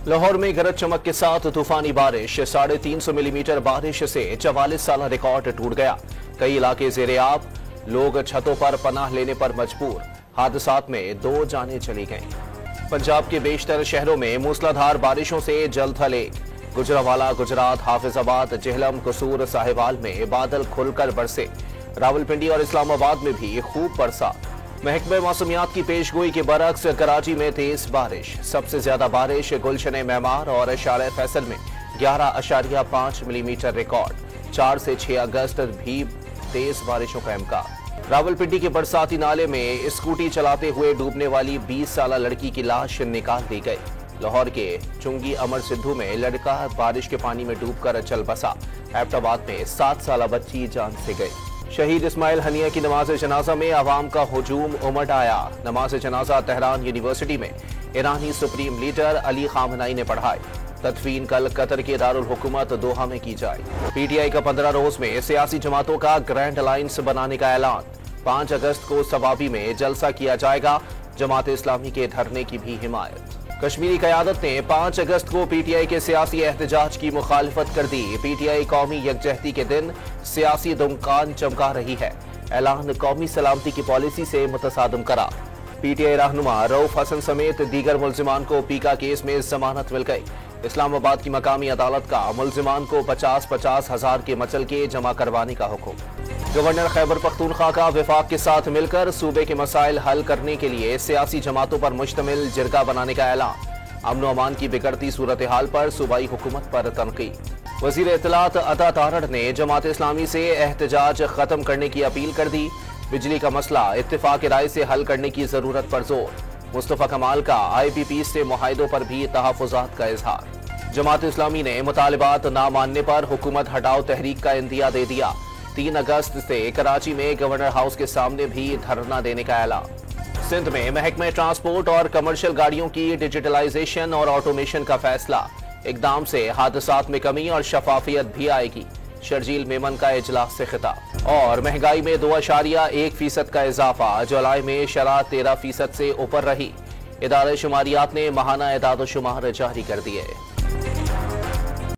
लाहौर में गरज चमक के साथ तूफानी बारिश, 350 मिलीमीटर बारिश से 44 साल रिकॉर्ड टूट गया। कई इलाके ज़ेरे-आब, लोग छतों पर पनाह लेने पर मजबूर। हादसात में 2 जानें चली गईं। पंजाब के बेशतर शहरों में मूसलाधार बारिशों से जल थले। गुजरावाला, गुजरात, हाफिजाबाद, जेहलम, कसूर, साहिवाल में बादल खुलकर बरसे। रावलपिंडी और इस्लामाबाद में भी खूब बरसा। महकमे मौसमियात की पेशगोई के बरक्स कराची में तेज बारिश। सबसे ज्यादा बारिश गुलशन मेमार और शाले फैसल में 11.5 मिलीमीटर रिकॉर्ड। 4 से 6 अगस्त भी तेज बारिशों का इम्कान। रावलपिंडी के बरसाती नाले में स्कूटी चलाते हुए डूबने वाली 20 साल लड़की की लाश निकाल दी गई। लाहौर के चुंगी अमर सिद्धू में लड़का बारिश के पानी में डूबकर चल बसा। एबटाबाद में 7 साल बच्ची जान से गई। शहीद इस्माइल हनिया की नमाज जनाजा में अवाम का हुजूम उमड़ आया। नमाज जनाजा तेहरान यूनिवर्सिटी में ईरानी सुप्रीम लीडर अली खामनाई ने पढ़ाई। तदफीन कल कतर के दारुल हुकूमत दोहा में की जाए। पीटीआई का 15 रोज में सियासी जमातों का ग्रैंड अलायंस बनाने का ऐलान। 5 अगस्त को सवाबी में जलसा किया जाएगा। जमात इस्लामी के धरने की भी हिमायत। कश्मीरी क़यादत ने 5 अगस्त को पीटीआई के सियासी एहतजाज की मुखालफत कर दी। पीटीआई कौमी यकजहती के दिन सियासी दुमकान चमका रही है। ऐलान कौमी सलामती की पॉलिसी से मुतसादम करा। पीटीआई रहनुमा रऊफ हसन समेत दीगर मुल्जिमान को पीका केस में जमानत मिल गई। इस्लामाबाद की मकामी अदालत का मुल्जिमान को 50-50 हजार के मचलके जमा करवाने का हुक्म। गवर्नर खैबर पख्तूनख्वा का वफाक के साथ मिलकर सूबे के मसाइल हल करने के लिए सियासी जमातों पर मुश्तमिल जिरगा बनाने का ऐलान। अमन व अमान की बिगड़ती सूरत हाल पर सूबाई हुकूमत पर तनकीद। वजीर इत्तलात अता तारड़ ने जमात इस्लामी से एहतजाज खत्म करने की अपील कर दी। बिजली का मसला इत्तेफाक राय से हल करने की जरूरत पर जोर। मुस्तफा कमाल का IPP से मुआहिदों पर भी तहफ़्फ़ुज़ात का इजहार। जमात इस्लामी ने मुतालिबात ना मानने पर हुकूमत हटाओ तहरीक का इंदिया दे दिया। 3 अगस्त से कराची में गवर्नर हाउस के सामने भी धरना देने का ऐलान। सिंध में महकमे ट्रांसपोर्ट और कमर्शियल गाड़ियों की डिजिटलाइजेशन और ऑटोमेशन का फैसला। इकदाम से हादसात में कमी और शफाफियत भी आएगी। शर्जील मेमन का इजलास से खिताब। और महंगाई में 2.1% का इजाफा। जुलाई में शरह 13% से ऊपर रही। इदारे शुमारियात ने माहाना एदाद शुमार जारी कर दिए।